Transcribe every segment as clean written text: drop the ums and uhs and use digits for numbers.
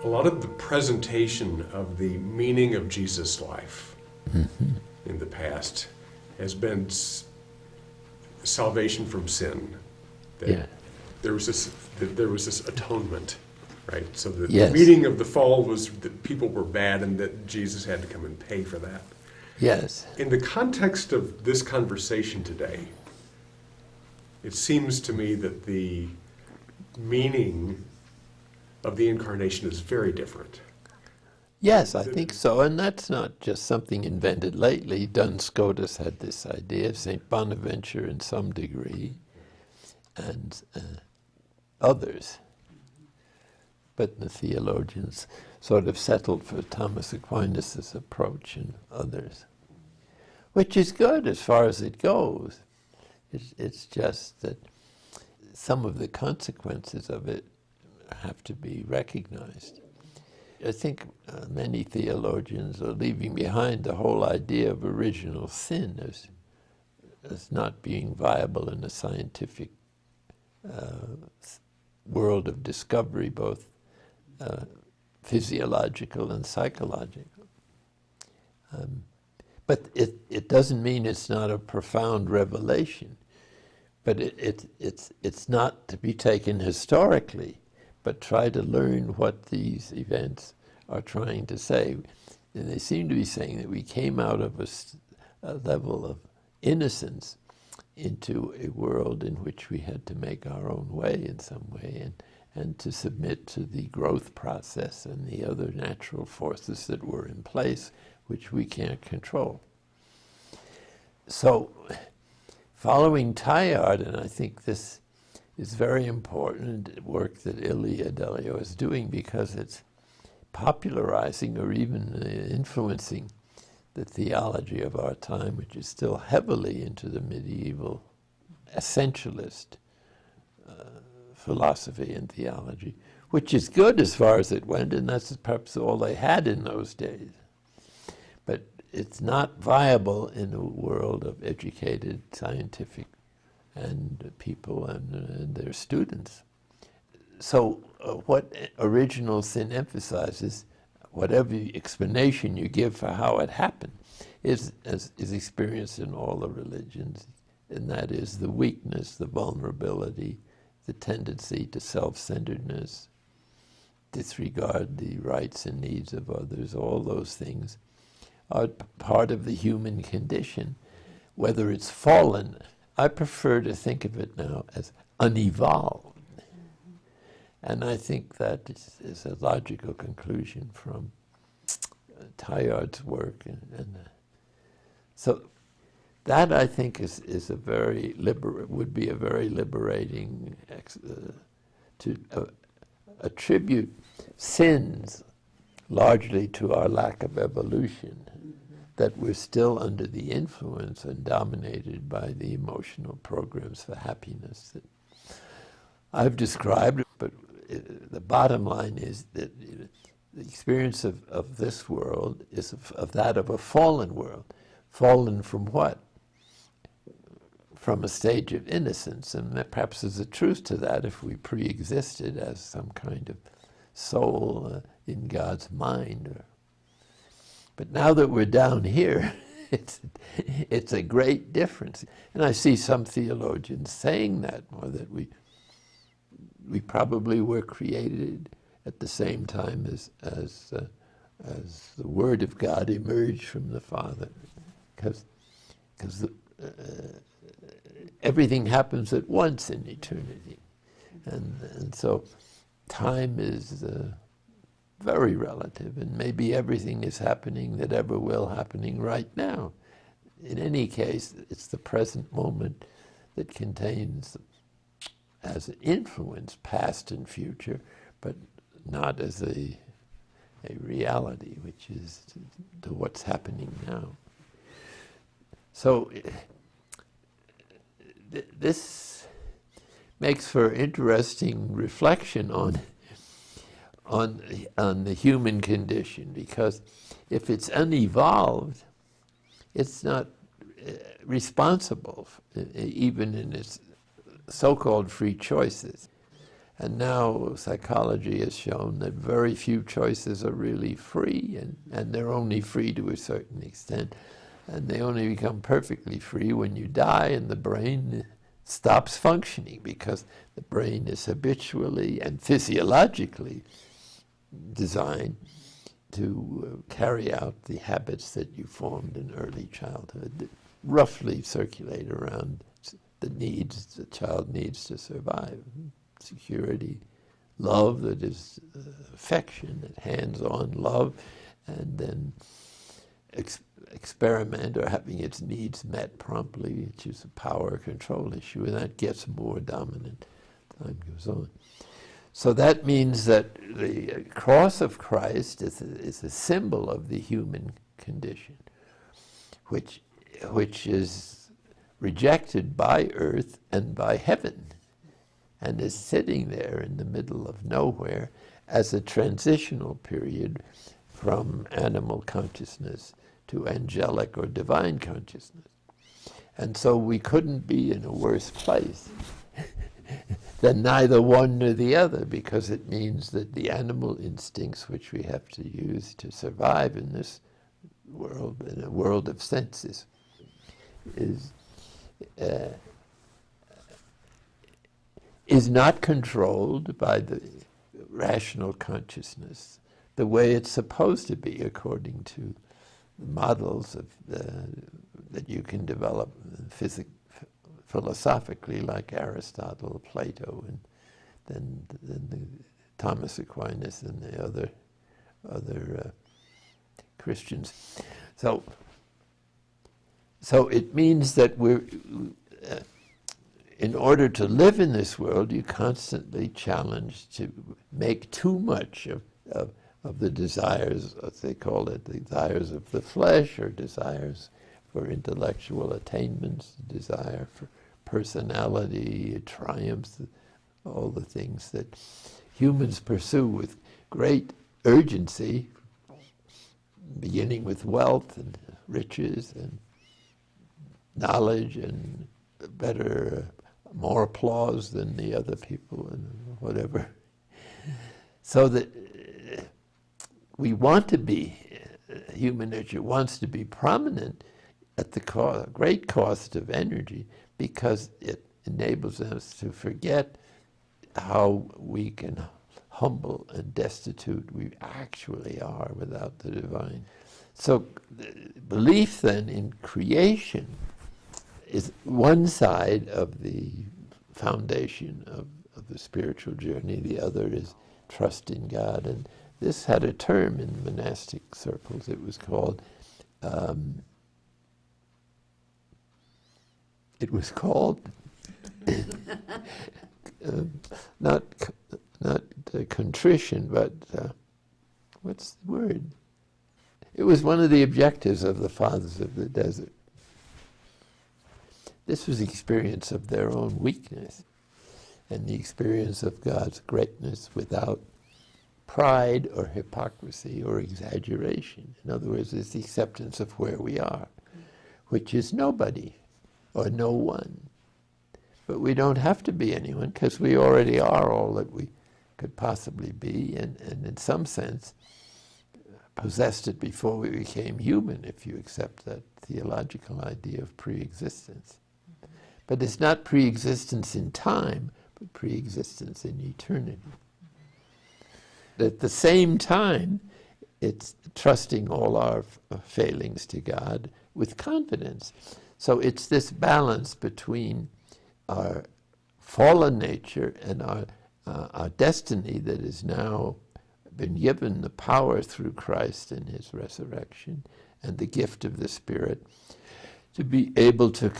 a lot of the presentation of the meaning of Jesus' life in the past has been salvation from sin. That Yeah. there was this atonement, right? So the Yes. meaning of the fall was that people were bad and that Jesus had to come and pay for that. Yes. In the context of this conversation today, it seems to me that the meaning of the incarnation is very different. Yes, I think so. And that's not just something invented lately. Duns Scotus had this idea, St. Bonaventure in some degree, and others. But the theologians sort of settled for Thomas Aquinas' approach and others, which is good as far as it goes. It's just that some of the consequences of it have to be recognized. I think many theologians are leaving behind the whole idea of original sin as not being viable in a scientific world of discovery, both physiological and psychological. But it doesn't mean it's not a profound revelation. But it's not to be taken historically, but try to learn what these events are trying to say. And they seem to be saying that we came out of a level of innocence into a world in which we had to make our own way in some way and to submit to the growth process and the other natural forces that were in place, which we can't control. So, following Teilhard, and I think this is very important work that Ilia Delio is doing because it's popularizing or even influencing the theology of our time, which is still heavily into the medieval essentialist philosophy and theology, which is good as far as it went, and that's perhaps all they had in those days. But it's not viable in a world of educated, scientific, and people and their students. So what original sin emphasizes, whatever explanation you give for how it happened, is experienced in all the religions, and that is the weakness, the vulnerability, the tendency to self-centeredness, disregard the rights and needs of others. All those things are part of the human condition, whether it's fallen. I prefer to think of it now as unevolved. And I think that is a logical conclusion from Teilhard's work. So that, I think, is a very would be a very liberating to attribute sins largely to our lack of evolution, that we're still under the influence and dominated by the emotional programs for happiness that I've described. But the bottom line is that the experience of this world is of that of a fallen world. Fallen from what? From a stage of innocence, and perhaps there's a truth to that if we pre-existed as some kind of soul in God's mind. But now that we're down here, it's a great difference. And I see some theologians saying that, or that we probably were created at the same time as the Word of God emerged from the Father, because everything happens at once in eternity, and so time is very relative, and maybe everything is happening that ever will happening right now. In any case, it's the present moment that contains, as an influence, past and future, but not as a reality, which is to what's happening now. So this makes for interesting reflection on the human condition, because if it's unevolved, it's not responsible, even in its so-called free choices. And now psychology has shown that very few choices are really free, and they're only free to a certain extent. And they only become perfectly free when you die and the brain stops functioning, because the brain is habitually and physiologically designed to carry out the habits that you formed in early childhood that roughly circulate around the needs the child needs to survive. Security, love, that is affection, hands-on love, and then experiment or having its needs met promptly, which is a power control issue, and that gets more dominant as time goes on. So that means that the cross of Christ is a symbol of the human condition, which is rejected by earth and by heaven, and is sitting there in the middle of nowhere as a transitional period from animal consciousness to angelic or divine consciousness. And so we couldn't be in a worse place than neither one nor the other, because it means that the animal instincts which we have to use to survive in this world, in a world of senses, is not controlled by the rational consciousness the way it's supposed to be, according to the models of that you can develop philosophically, like Aristotle, Plato, and then Thomas Aquinas and the other Christians. So it means that we're in order to live in this world, you're constantly challenged to make too much of the desires, as they call it, the desires of the flesh, or desires for intellectual attainments, desire for personality, triumphs, all the things that humans pursue with great urgency, beginning with wealth and riches and knowledge and better, more applause than the other people and whatever. So that we want to be, human nature wants to be prominent at the great cost of energy, because it enables us to forget how weak and humble and destitute we actually are without the divine. So belief then in creation is one side of the foundation of the spiritual journey. The other is trust in God. And this had a term in monastic circles. It was called not contrition, but what's the word? It was one of the objectives of the Fathers of the Desert. This was the experience of their own weakness and the experience of God's greatness without pride or hypocrisy or exaggeration. In other words, it's the acceptance of where we are, which is nobody or no one. But we don't have to be anyone, because we already are all that we could possibly be, and in some sense possessed it before we became human, if you accept that theological idea of pre-existence. But it's not pre-existence in time, but pre-existence in eternity. At the same time, it's trusting all our failings to God with confidence. So it's this balance between our fallen nature and our destiny that has now been given the power through Christ and his resurrection and the gift of the Spirit to be able to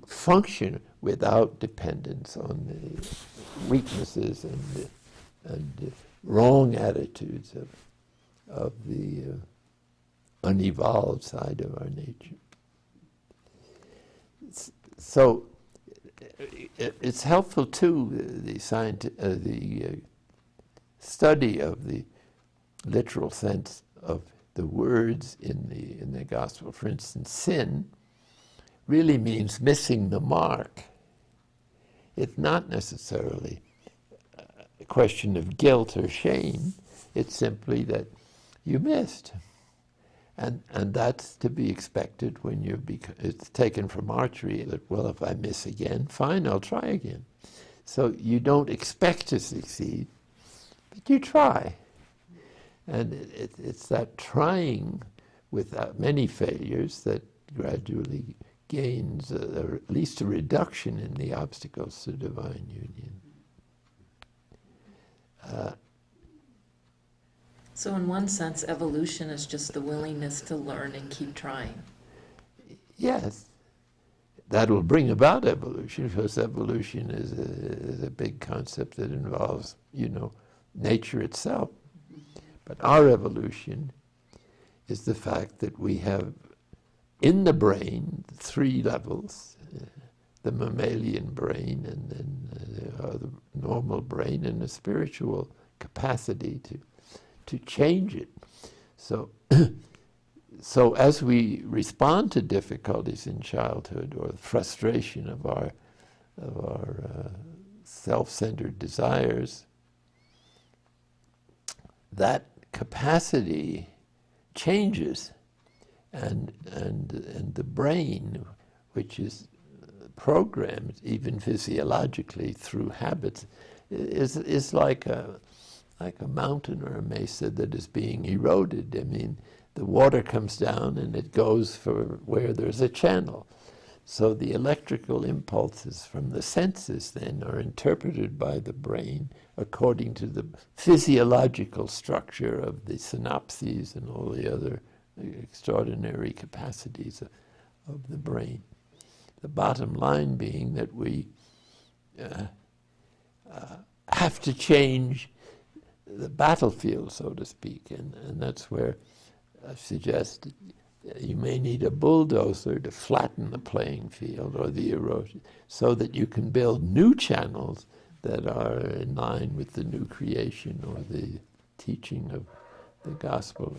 function without dependence on the weaknesses and the wrong attitudes of the unevolved side of our nature. So it's helpful too, the study of the literal sense of the words in the gospel. For instance, sin really means missing the mark. It's not necessarily question of guilt or shame. It's simply that you missed. And that's to be expected when it's taken from archery that, well, if I miss again, fine, I'll try again. So you don't expect to succeed, but you try. And it's that trying with many failures that gradually gains, or at least a reduction in the obstacles to divine union. So in one sense, evolution is just the willingness to learn and keep trying. Yes, that will bring about evolution, because evolution is a big concept that involves, nature itself. But our evolution is the fact that we have in the brain 3 levels, the mammalian brain, and then the normal brain, and a spiritual capacity to change it. So as we respond to difficulties in childhood, or the frustration of our self-centered desires, that capacity changes, and the brain, which is programmed even physiologically through habits, is like a mountain or a mesa that is being eroded. I mean, the water comes down and it goes for where there's a channel. So the electrical impulses from the senses then are interpreted by the brain according to the physiological structure of the synapses and all the other extraordinary capacities of the brain. The bottom line being that we have to change the battlefield, so to speak, and that's where I suggest you may need a bulldozer to flatten the playing field or the erosion, so that you can build new channels that are in line with the new creation or the teaching of the gospel.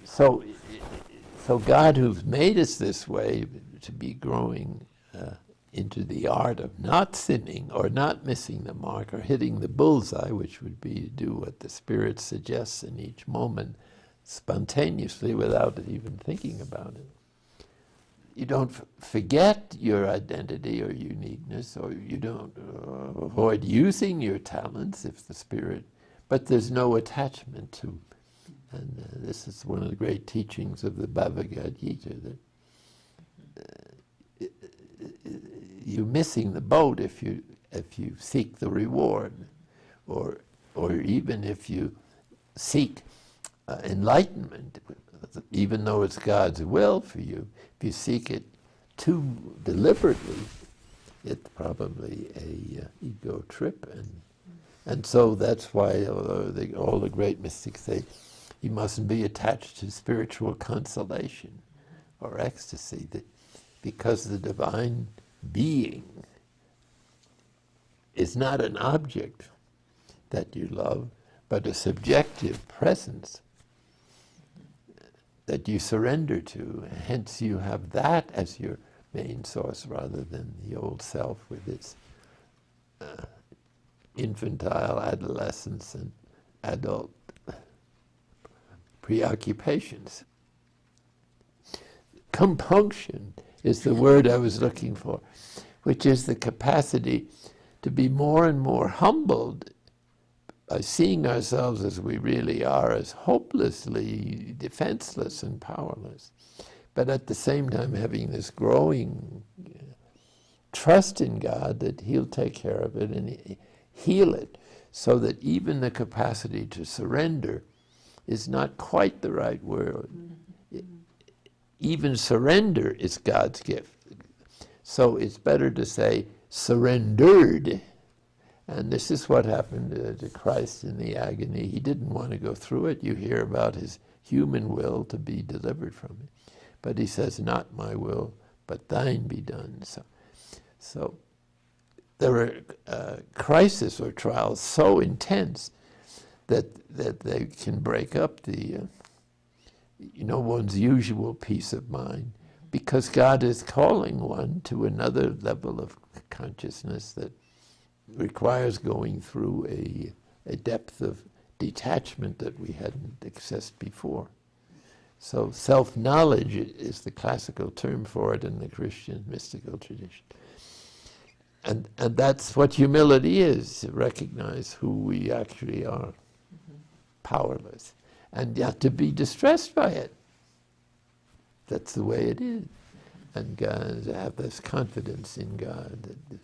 So God, who's made us this way, to be growing into the art of not sinning or not missing the mark or hitting the bullseye, which would be to do what the Spirit suggests in each moment spontaneously without even thinking about it. You don't forget your identity or uniqueness, or you don't avoid using your talents if the Spirit, but there's no attachment to. And this is one of the great teachings of the Bhagavad Gita, that you're missing the boat if you seek the reward, or even if you seek enlightenment, even though it's God's will for you. If you seek it too deliberately, it's probably a ego trip, and so that's why all the great mystics say you mustn't be attached to spiritual consolation or ecstasy, because the divine being is not an object that you love, but a subjective presence that you surrender to. Hence you have that as your main source rather than the old self with its infantile adolescence and adult preoccupations. Compunction is the word I was looking for, which is the capacity to be more and more humbled by seeing ourselves as we really are, as hopelessly defenseless and powerless, but at the same time having this growing trust in God that He'll take care of it and heal it, so that even the capacity to surrender is not quite the right word. Even surrender is God's gift. So it's better to say surrendered. And this is what happened to Christ in the agony. He didn't want to go through it. You hear about his human will to be delivered from it. But he says, not my will, but thine be done. So there are crises or trials so intense that they can break up the one's usual peace of mind, because God is calling one to another level of consciousness that requires going through a depth of detachment that we hadn't accessed before. So self-knowledge is the classical term for it in the Christian mystical tradition. And that's what humility is, to recognize who we actually are, powerless, and yet to be distressed by it. That's the way it is. And to have this confidence in God that is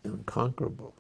unconquerable.